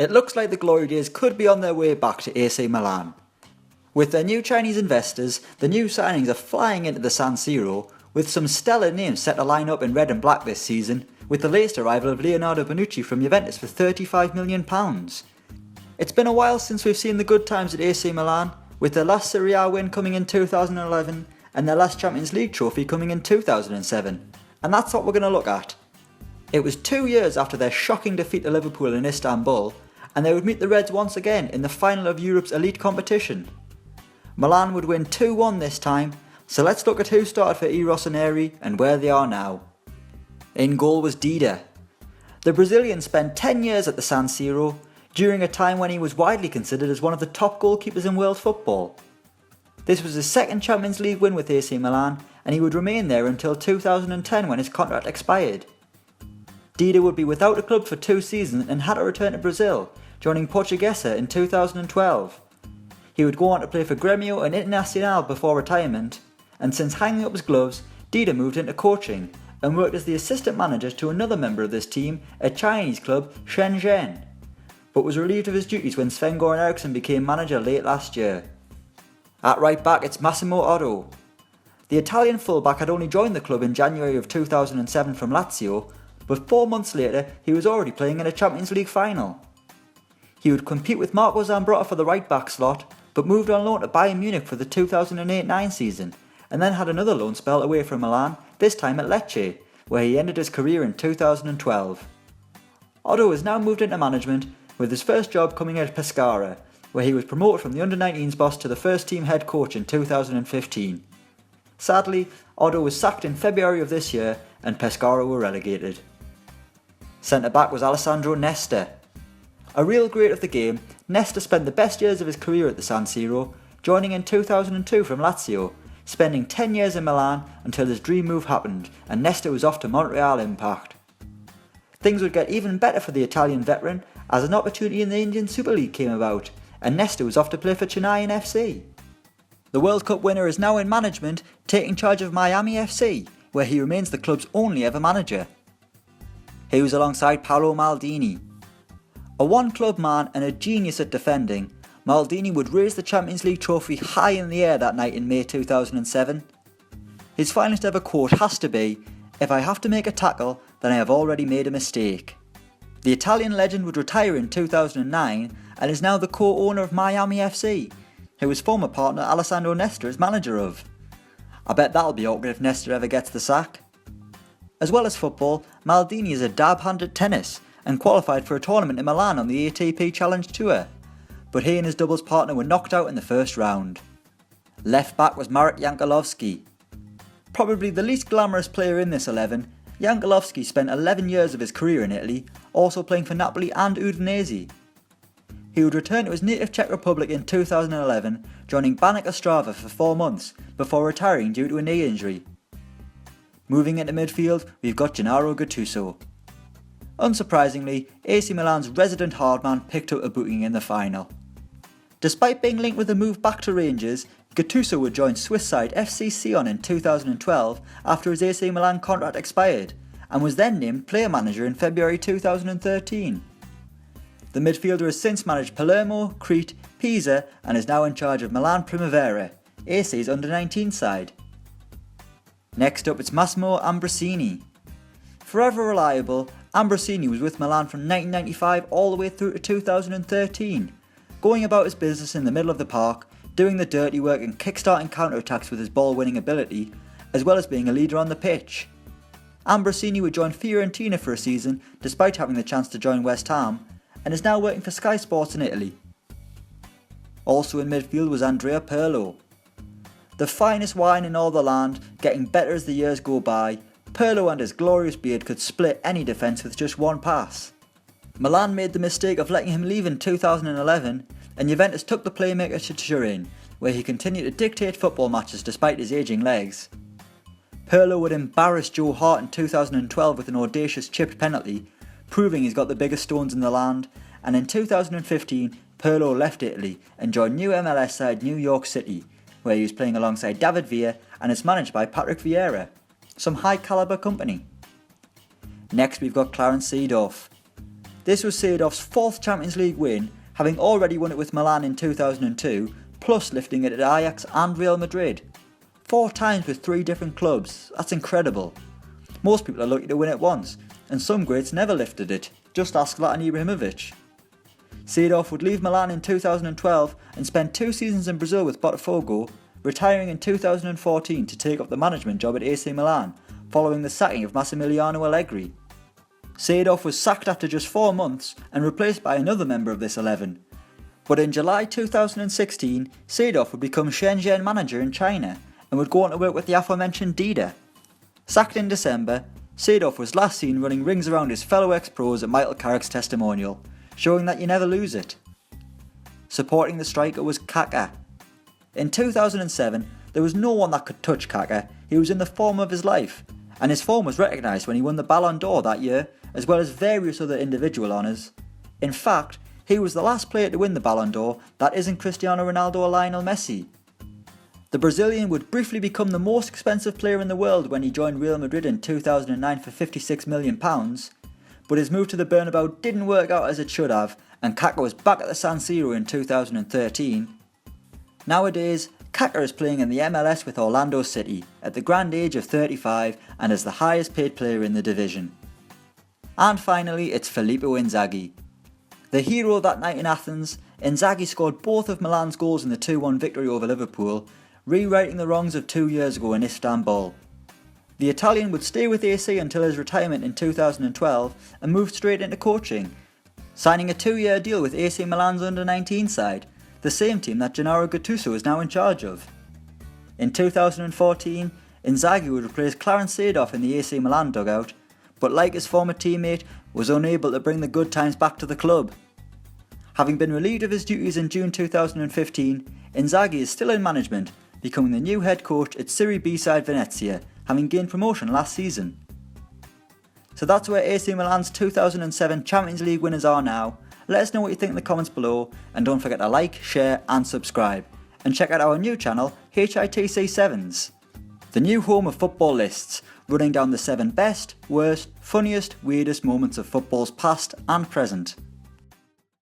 It looks like the glory days could be on their way back to AC Milan. With their new Chinese investors, the new signings are flying into the San Siro, with some stellar names set to line up in red and black this season, with the latest arrival of Leonardo Bonucci from Juventus for £35 million. It's been a while since we've seen the good times at AC Milan, with their last Serie A win coming in 2011 and their last Champions League trophy coming in 2007, and that's what we're going to look at. It was 2 years after their shocking defeat to Liverpool in Istanbul, and they would meet the Reds once again in the final of Europe's elite competition. Milan would win 2-1 this time, so let's look at who started for Rossoneri and where they are now. In goal was Dida. The Brazilian spent 10 years at the San Siro, during a time when he was widely considered as one of the top goalkeepers in world football. This was his second Champions League win with AC Milan, and he would remain there until 2010 when his contract expired. Dida would be without a club for 2 seasons and had to return to Brazil, joining Portuguesa in 2012. He would go on to play for Grêmio and Internacional before retirement, and since hanging up his gloves, Dida moved into coaching and worked as the assistant manager to another member of this team at Chinese club Shenzhen, but was relieved of his duties when Sven-Göran Eriksson became manager late last year. At right back, it's Massimo ODDO. The Italian fullback had only joined the club in January of 2007 from Lazio, but 4 months later he was already playing in a Champions League final. He would compete with Marco Zambrotta for the right back slot, but moved on loan to Bayern Munich for the 2008-09 season, and then had another loan spell away from Milan, this time at Lecce, where he ended his career in 2012. ODDO has now moved into management, with his first job coming at Pescara, where he was promoted from the under-19s boss to the first team head coach in 2015. Sadly, ODDO was sacked in February of this year and Pescara were relegated. Centre-back was Alessandro NESTA. A real great of the game, NESTA spent the best years of his career at the San Siro, joining in 2002 from Lazio, spending 10 years in Milan until his dream move happened and NESTA was off to Montreal Impact. Things would get even better for the Italian veteran as an opportunity in the Indian Super League came about and NESTA was off to play for Chennai FC. The World Cup winner is now in management, taking charge of Miami FC, where he remains the club's only ever manager. He was alongside Paolo Maldini. A one-club man and a genius at defending, Maldini would raise the Champions League trophy high in the air that night in May 2007. His finest ever quote has to be, "If I have to make a tackle, then I have already made a mistake." The Italian legend would retire in 2009 and is now the co-owner of Miami FC, who his former partner Alessandro Nesta is manager of. I bet that'll be awkward if Nesta ever gets the sack. As well as football, Maldini is a dab hand at tennis and qualified for a tournament in Milan on the ATP Challenge Tour, but he and his doubles partner were knocked out in the first round. Left back was MAREK JANKULOVSKI. Probably the least glamorous player in this 11, JANKULOVSKI spent 11 years of his career in Italy, also playing for Napoli and Udinese. He would return to his native Czech Republic in 2011, joining Baník Ostrava for 4 months, before retiring due to a knee injury. Moving into midfield, we've got GENARO Gattuso. Unsurprisingly, AC Milan's resident hardman picked up a booking in the final. Despite being linked with a move back to Rangers, Gattuso would join Swiss side FC Sion in 2012 after his AC Milan contract expired, and was then named player manager in February 2013. The midfielder has since managed Palermo, Crete, Pisa and is now in charge of Milan Primavera, AC's under-19 side. Next up it's Massimo Ambrosini. Forever reliable, Ambrosini was with Milan from 1995 all the way through to 2013, going about his business in the middle of the park, doing the dirty work and kick-starting counter-attacks with his ball-winning ability, as well as being a leader on the pitch. Ambrosini would join Fiorentina for a season despite having the chance to join West Ham, and is now working for Sky Sports in Italy. Also in midfield was Andrea Pirlo. The finest wine in all the land, getting better as the years go by, Pirlo and his glorious beard could split any defence with just one pass. Milan made the mistake of letting him leave in 2011, and Juventus took the playmaker to Turin, where he continued to dictate football matches despite his ageing legs. Pirlo would embarrass Joe Hart in 2012 with an audacious chipped penalty, proving he's got the biggest stones in the land, and in 2015 Pirlo left Italy and joined new MLS side New York City, where he was playing alongside David Villa and is managed by Patrick Vieira, some high calibre company. Next we've got Clarence SEEDORF. This was Seedorf's 4th Champions League win, having already won it with Milan in 2002, plus lifting it at Ajax and Real Madrid. 4 times with 3 different clubs, that's incredible. Most people are lucky to win it once, and some greats never lifted it, just ask Zlatan Ibrahimovic. Seedorf would leave Milan in 2012 and spend 2 seasons in Brazil with Botafogo, retiring in 2014 to take up the management job at AC Milan, following the sacking of Massimiliano Allegri. Seedorf was sacked after just 4 months and replaced by another member of this 11. But in July 2016, Seedorf would become Shenzhen manager in China and would go on to work with the aforementioned Dida. Sacked in December, Seedorf was last seen running rings around his fellow ex-pros at Michael Carrick's testimonial, showing that you never lose it. Supporting the striker was KAKA. In 2007, there was no one that could touch KAKA. He was in the form of his life, and his form was recognised when he won the Ballon d'Or that year, as well as various other individual honours. In fact, he was the last player to win the Ballon d'Or that isn't Cristiano Ronaldo or Lionel Messi. The Brazilian would briefly become the most expensive player in the world when he joined Real Madrid in 2009 for £56 million, but his move to the Bernabeu didn't work out as it should have, and KAKA was back at the San Siro in 2013. Nowadays, KAKA is playing in the MLS with Orlando City at the grand age of 35 and is the highest paid player in the division. And finally, it's Filippo Inzaghi. The hero that night in Athens, Inzaghi scored both of Milan's goals in the 2-1 victory over Liverpool, rewriting the wrongs of 2 years ago in Istanbul. The Italian would stay with AC until his retirement in 2012 and moved straight into coaching, signing a 2-year deal with AC Milan's under-19 side, the same team that GENARO Gattuso is now in charge of. In 2014, Inzaghi would replace Clarence Seedorf in the AC Milan dugout, but like his former teammate, was unable to bring the good times back to the club. Having been relieved of his duties in June 2015, Inzaghi is still in management, becoming the new head coach at Serie B side Venezia, having gained promotion last season. So that's where AC Milan's 2007 Champions League winners are now. Let us know what you think in the comments below, and don't forget to like, share and subscribe. And check out our new channel, HITC Sevens, the new home of football lists, running down the 7 best, worst, funniest, weirdest moments of football's past and present.